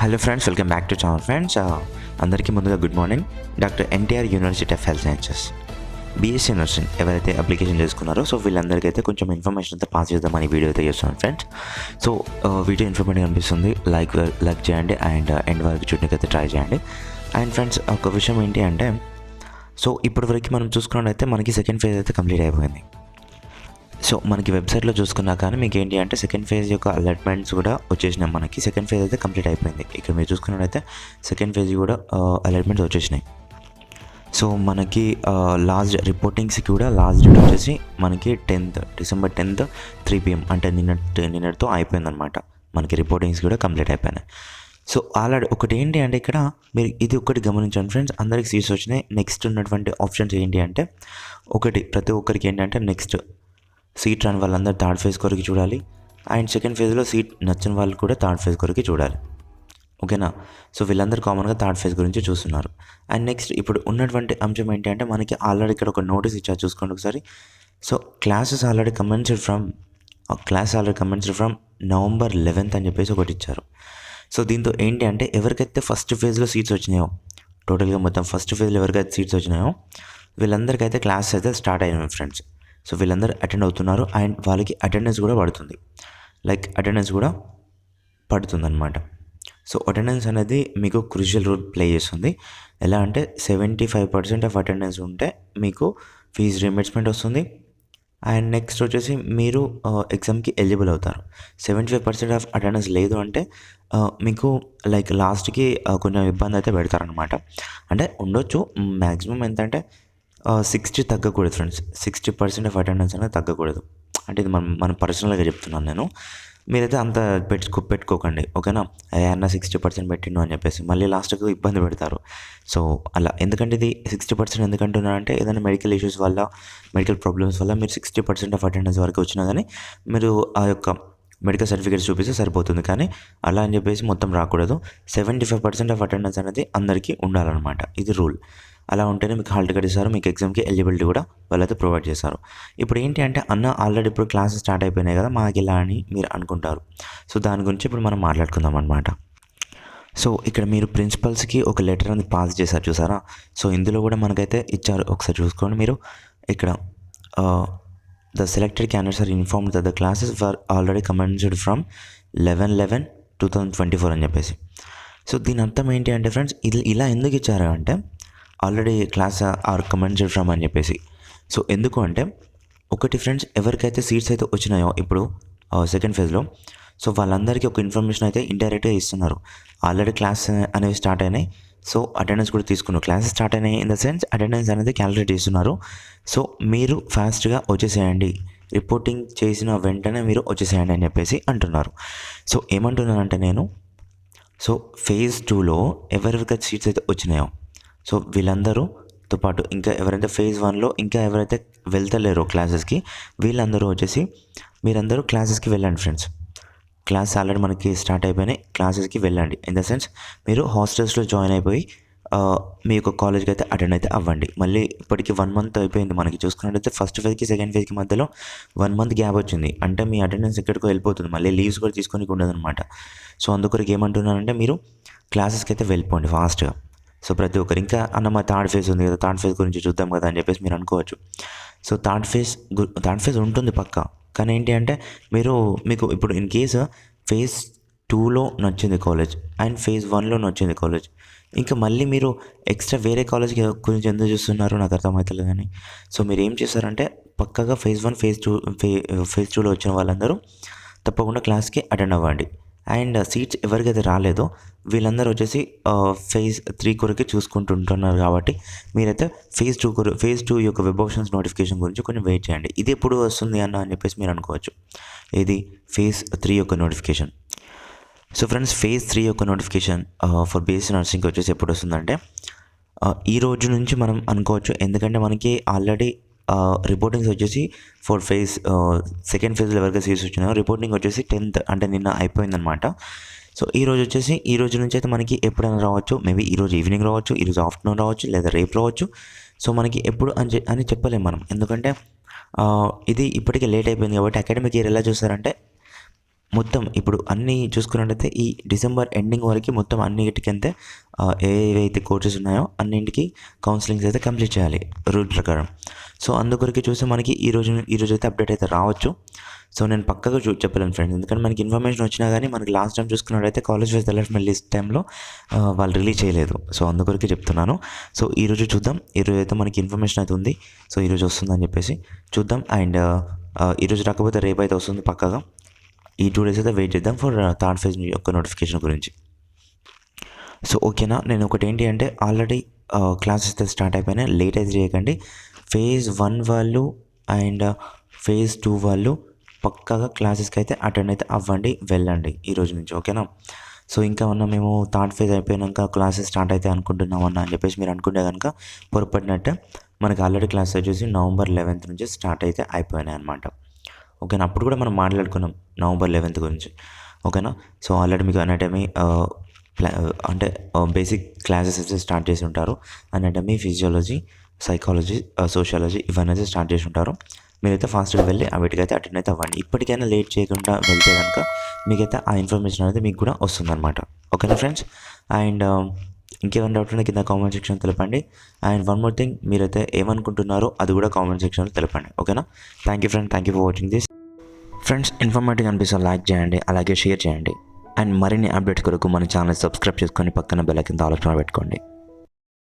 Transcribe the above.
Hello friends, welcome back to channel friends. అందరికీ ముందుగా good morning. Doctor NTR university of health sciences BSc nursing ఎవరైతే application చేసుకున్నారో so వీళ్ళందరికీ అయితే కొంచెం ఇన్ఫర్మేషన్ అయితే పాస్ చేద్దామని వీడియో అయితే చేస్తున్నాను ఫ్రెండ్స్. సో వీడియో ఇన్ఫర్మేటివ్ అనిపిస్తుంది, లైక్ చేయండి అండ్ ఎండ్ వరకు చూడడానికి అయితే ట్రై చేయండి. అండ్ ఫ్రెండ్స్, ఒక విషయం ఏంటి అంటే, సో ఇప్పటివరకు మనం చూసుకున్నట్టయితే మనకి సెకండ్ ఫేజ్ అయితే కంప్లీట్ అయిపోయింది. సో మనకి వెబ్సైట్లో చూసుకున్నా కానీ మీకు ఏంటి అంటే సెకండ్ ఫేజ్ యొక్క అలాట్మెంట్స్ కూడా వచ్చేసినాయి. మనకి సెకండ్ ఫేజ్ అయితే కంప్లీట్ అయిపోయింది. ఇక్కడ మీరు చూసుకున్నట్టయితే సెకండ్ ఫేజ్ కూడా అలాట్మెంట్స్ వచ్చేసినాయి. సో మనకి లాస్ట్ రిపోర్టింగ్స్కి కూడా లాస్ట్ డేట్ వచ్చేసి మనకి December 10th 3 PM అంటే నిన్నటితో అయిపోయిందనమాట. మనకి రిపోర్టింగ్స్ కూడా కంప్లీట్ అయిపోయినాయి. సో ఆల్రెడీ ఒకటి ఏంటి అంటే ఇక్కడ మీరు ఇది ఒకటి గమనించండి ఫ్రెండ్స్, అందరికి సీట్స్ వచ్చినాయి. నెక్స్ట్ ఉన్నటువంటి ఆప్షన్స్ ఏంటి అంటే, ఒకటి ప్రతి ఒక్కరికి ఏంటంటే నెక్స్ట్ సీట్ రాని వాళ్ళందరూ థర్డ్ ఫేజ్ కొరకు చూడాలి. అండ్ సెకండ్ ఫేజ్లో సీట్ నచ్చిన వాళ్ళు కూడా థర్డ్ ఫేజ్ కొరకు చూడాలి. ఓకేనా? సో వీళ్ళందరూ కామన్గా థర్డ్ ఫేజ్ గురించి చూస్తున్నారు. అండ్ నెక్స్ట్ ఇప్పుడు ఉన్నటువంటి అంశం ఏంటి అంటే, మనకి ఆల్రెడీ ఇక్కడ ఒక నోటీస్ ఇచ్చారు, చూసుకోండి ఒకసారి. So classes already commenced from November 11th అని చెప్పేసి ఒకటి ఇచ్చారు. సో దీంతో ఏంటి అంటే, ఎవరికైతే ఫస్ట్ ఫేజ్లో సీట్స్ వచ్చినాయో, టోటల్గా మొత్తం ఫస్ట్ ఫేజ్లో ఎవరికైతే సీట్స్ వచ్చినాయో వీళ్ళందరికైతే క్లాసెస్ అయితే స్టార్ట్ అయినాయి ఫ్రెండ్స్. సో వీళ్ళందరూ అటెండ్ అవుతున్నారు అండ్ వాళ్ళకి అటెండెన్స్ కూడా పడుతుంది. అనమాట. సో అటెండెన్స్ అనేది మీకు క్రూషియల్ రోల్ ప్లే చేస్తుంది. ఎలా అంటే 75% ఆఫ్ అటెండెన్స్ ఉంటే మీకు ఫీజు రీయింబర్స్మెంట్ వస్తుంది. అండ్ నెక్స్ట్ వచ్చేసి మీరు ఎగ్జామ్కి ఎలిజిబుల్ అవుతారు. 75% ఆఫ్ అటెండెన్స్ లేదు అంటే మీకు లాస్ట్కి కొంచెం ఇబ్బంది అయితే పెడతారనమాట. అంటే ఉండొచ్చు, మ్యాక్సిమం ఎంత అంటే 60 తగ్గకూడదు ఫ్రెండ్స్. 60% ఆఫ్ అటెండెన్స్ అనేది తగ్గకూడదు. అంటే ఇది మనం పర్సనల్గా చెప్తున్నాను నేను. మీరైతే అంత పెట్టుకోకండి, ఓకేనా? అన్న 60% పెట్టిండు అని చెప్పేసి మళ్ళీ లాస్ట్కి ఇబ్బంది పెడతారు. సో అలా, ఎందుకంటే ఇది 60% ఎందుకంటున్నారంటే, ఏదైనా మెడికల్ ఇష్యూస్ వల్ల, మెడికల్ ప్రాబ్లమ్స్ వల్ల మీరు 60% ఆఫ్ అటెండెన్స్ వరకు వచ్చినా కానీ మీరు ఆ యొక్క మెడికల్ సర్టిఫికేట్స్ చూపిస్తే సరిపోతుంది. కానీ అలా అని చెప్పేసి మొత్తం రాకూడదు. 75% ఆఫ్ అటెండెన్స్ అనేది అందరికీ ఉండాలన్నమాట. ఇది రూల్. అలా ఉంటేనే మీకు హాల్ టికెట్ ఇస్తారు, మీకు ఎగ్జామ్కి ఎలిజిబిలిటీ కూడా వాళ్ళైతే ప్రొవైడ్ చేస్తారు. ఇప్పుడు ఏంటి అంటే, ఆల్రెడీ ఇప్పుడు క్లాసెస్ స్టార్ట్ అయిపోయినాయి కదా, మాకు ఇలా అని మీరు అనుకుంటారు. సో దాని గురించి ఇప్పుడు మనం మాట్లాడుకుందాం అనమాట. సో ఇక్కడ మీరు ప్రిన్సిపల్స్కి ఒక లెటర్ అనేది పాస్ చేశారు, చూసారా? సో ఇందులో కూడా మనకైతే ఇచ్చారు, ఒకసారి చూసుకోండి మీరు. ఇక్కడ the selected candidates are informed that the classes were already commenced from 11/11/2024 అని చెప్పేసి. సో దీని అర్థం ఏంటి అంటే ఫ్రెండ్స్, ఇలా ఎందుకు ఇచ్చారు అంటే, already class are commenced from అని చెప్పేసి. సో ఎందుకు అంటే, ఒకటి ఫ్రెండ్స్, ఎవరికైతే సీట్స్ అయితే వచ్చినాయో ఇప్పుడు సెకండ్ ఫేజ్లో, సో వాళ్ళందరికీ ఒక ఇన్ఫర్మేషన్ అయితే ఇండైరెక్ట్గా ఇస్తున్నారు. ఆల్రెడీ క్లాస్ అనేవి స్టార్ట్ అయినాయి, సో అటెండెన్స్ కూడా తీసుకున్నారు. క్లాసెస్ స్టార్ట్ అయినాయి ఇన్ ద సెన్స్ అటెండెన్స్ అనేది క్యాలిక్యులేట్ చేస్తున్నారు. సో మీరు ఫాస్ట్గా వచ్చేసేయండి, రిపోర్టింగ్ చేసిన వెంటనే మీరు వచ్చేసేయండి అని చెప్పేసి అంటున్నారు. సో ఏమంటున్నానంటే నేను, సో ఫేజ్ 2లో ఎవరికైతే సీట్స్ అయితే వచ్చినాయో, సో వీళ్ళందరూతో పాటు ఇంకా ఎవరైతే ఫేజ్ 1లో ఇంకా ఎవరైతే వెళ్తలేరో క్లాసెస్కి, వీళ్ళందరూ వచ్చేసి మీరందరూ క్లాసెస్కి వెళ్ళండి ఫ్రెండ్స్. క్లాస్ ఆల్రెడీ మనకి స్టార్ట్ అయిపోయినాయి, క్లాసెస్కి వెళ్ళండి. ఇన్ ద సెన్స్ మీరు హాస్టల్స్లో జాయిన్ అయిపోయి మీ యొక్క కాలేజ్కి అయితే అటెండ్ అయితే అవ్వండి. మళ్ళీ ఇప్పటికి 1 month అయిపోయింది మనకి. చూసుకున్నట్టయితే ఫస్ట్ ఫేజ్కి సెకండ్ ఫేజ్కి మధ్యలో 1 month గ్యాప్ వచ్చింది. అంటే మీ అటెండెన్స్ ఎక్కడికో వెళ్ళిపోతుంది, మళ్ళీ లీవ్స్ కూడా తీసుకొని ఉండదన్నమాట. సో అందుకొరకు ఏమంటున్నానంటే, మీరు క్లాసెస్కి అయితే వెళ్ళిపోండి ఫాస్ట్గా. సో ప్రతి ఒక్కరు ఇంకా మా థర్డ్ ఫేజ్ ఉంది కదా, థర్డ్ ఫేజ్ గురించి చూద్దాం కదా అని చెప్పేసి మీరు అనుకోవచ్చు. సో థర్డ్ ఫేజ్ ఉంటుంది పక్కా. కానీ ఏంటి అంటే, మీకు ఇప్పుడు ఇన్ కేసు ఫేజ్ 2లో నచ్చింది కాలేజ్ అండ్ ఫేజ్ 1లో నచ్చింది కాలేజ్, ఇంకా మళ్ళీ మీరు ఎక్స్ట్రా వేరే కాలేజ్ గురించి ఎందుకు చూస్తున్నారు నాకు అర్థమవుతలేదు. కానీ సో మీరు ఏం చేస్తారంటే, పక్కాగా ఫేజ్ 1 ఫేజ్ 2లో వచ్చిన వాళ్ళందరూ తప్పకుండా క్లాస్కి అటెండ్ అవ్వండి. అండ్ సీట్స్ ఎవరికైతే రాలేదో వీళ్ళందరూ వచ్చేసి ఫేజ్ 3 కొరకే చూసుకుంటుంటున్నారు. కాబట్టి మీరైతే ఫేజ్ 2 యొక్క వెబ్ ఆప్షన్స్ నోటిఫికేషన్ గురించి కొంచెం వెయిట్ చేయండి. ఇది ఎప్పుడు వస్తుంది అని చెప్పేసి మీరు అనుకోవచ్చు. ఇది ఫేజ్ 3 యొక్క నోటిఫికేషన్. సో ఫ్రెండ్స్, ఫేజ్ 3 యొక్క నోటిఫికేషన్ ఫర్ బీఎస్సీ నర్సింగ్ వచ్చేసి ఎప్పుడు వస్తుందంటే, ఈ రోజు నుంచి మనం అనుకోవచ్చు. ఎందుకంటే మనకి ఆల్రెడీ రిపోర్టింగ్స్ వచ్చేసి ఫర్ సెకండ్ ఫేజ్లో ఎవరికైతే సీట్స్ వచ్చినాయో రిపోర్టింగ్ వచ్చేసి 10th అంటే నిన్న అయిపోయిందనమాట. సో ఈ రోజు నుంచి అయితే మనకి ఎప్పుడైనా రావచ్చు. మేబీ ఈరోజు ఈవినింగ్ రావచ్చు, ఈరోజు ఆఫ్టర్నూన్ రావచ్చు, లేదా రేపు రావచ్చు. సో మనకి ఎప్పుడు అని చెప్పలేము మనం, ఎందుకంటే ఇది ఇప్పటికే లేట్ అయిపోయింది. కాబట్టి అకాడమిక్ ఇయర్ ఎలా చూస్తారంటే, మొత్తం ఇప్పుడు అన్నీ చూసుకున్నట్టయితే ఈ డిసెంబర్ ఎండింగ్ వరకు మొత్తం అన్నిటికంటే ఏవైతే కోర్సెస్ ఉన్నాయో అన్నింటికి కౌన్సిలింగ్స్ అయితే కంప్లీట్ చేయాలి రూల్ ప్రకారం. సో అందుకొరకు చూస్తే మనకి ఈరోజు అయితే అప్డేట్ అయితే రావచ్చు. సో నేను పక్కగా చెప్పలేను ఫ్రెండ్స్, ఎందుకంటే మనకి ఇన్ఫర్మేషన్ వచ్చినా కానీ మనకి లాస్ట్ టైం చూసుకున్నట్టయితే కాలేజ్ వైజ్ అలాట్మెంట్ లిస్ట్ టైంలో వాళ్ళు రిలీజ్ చేయలేదు. సో అందుకొరకు చెప్తున్నాను. సో ఈరోజు చూద్దాం, ఈరోజు అయితే మనకి ఇన్ఫర్మేషన్ అయితే ఉంది. సో ఈరోజు వస్తుందని చెప్పేసి చూద్దాం. అండ్ ఈరోజు రాకపోతే రేపు అయితే వస్తుంది పక్కగా. ఈ 2 days అయితే వెయిట్ చేద్దాం ఫర్ థర్డ్ ఫేజ్ యొక్క నోటిఫికేషన్ గురించి. సో ఓకేనా, నేను ఒకటి ఏంటి అంటే ఆల్రెడీ క్లాసెస్ అయితే స్టార్ట్ అయిపోయినాయి, లేట్ అయితే చేయకండి. ఫేజ్ 1 వాళ్ళు అండ్ ఫేజ్ 2 వాళ్ళు పక్కాగా క్లాసెస్కి అయితే అటెండ్ అయితే అవ్వండి, వెళ్ళండి ఈ రోజు నుంచి, ఓకేనా. సో ఇంకా ఉన్న మేము థర్డ్ ఫేజ్ అయిపోయాక క్లాసెస్ స్టార్ట్ అయితే అనుకుంటున్నామన్నా అని చెప్పేసి మీరు అనుకుంటే కనుక పొరపడినట్టే. మనకి ఆల్రెడీ క్లాస్ వచ్చేసి November 11th నుంచి స్టార్ట్ అయితే అయిపోయినాయి అనమాట, ఓకేనా. అప్పుడు కూడా మనం మాట్లాడుకున్నాం November 11th గురించి, ఓకేనా. సో ఆల్రెడీ మీకు అనాటమీ అంటే బేసిక్ క్లాసెస్ అయితే స్టార్ట్ చేసి ఉంటారు. అనాటమీ, ఫిజియాలజీ, సైకాలజీ, సోషియాలజీ ఇవన్నీ అయితే స్టార్ట్ చేసి ఉంటారు. మీరైతే ఫాస్ట్గా వెళ్ళి వీటికైతే అటెండ్ అయితే అవ్వండి. ఇప్పటికైనా లేట్ చేయకుండా వెళ్తే కనుక మీకైతే ఆ ఇన్ఫర్మేషన్ అనేది మీకు కూడా వస్తుందన్నమాట, ఓకేనా ఫ్రెండ్స్. అండ్ ఇంకేమైనా డౌట్ ఉంటే కింద కామెంట్ సెక్షన్ తెలపండి. అండ్ వన్ మోర్ థింగ్, మీరైతే ఏమనుకుంటున్నారో అది కూడా కామెంట్ సెక్షన్లో తెలపండి, ఓకేనా. Thank you friend, thank you for watching this. Friends, informative అనిపిస్తే లైక్ చేయండి, అలాగే షేర్ చేయండి. అండ్ మరిన్ని అప్డేట్స్ కొరకు మన ఛానల్ సబ్స్క్రైబ్ చేసుకొని పక్కన బెల్ ఐకాన్ ఆల్ ఆప్షన్ పెట్టుకోండి.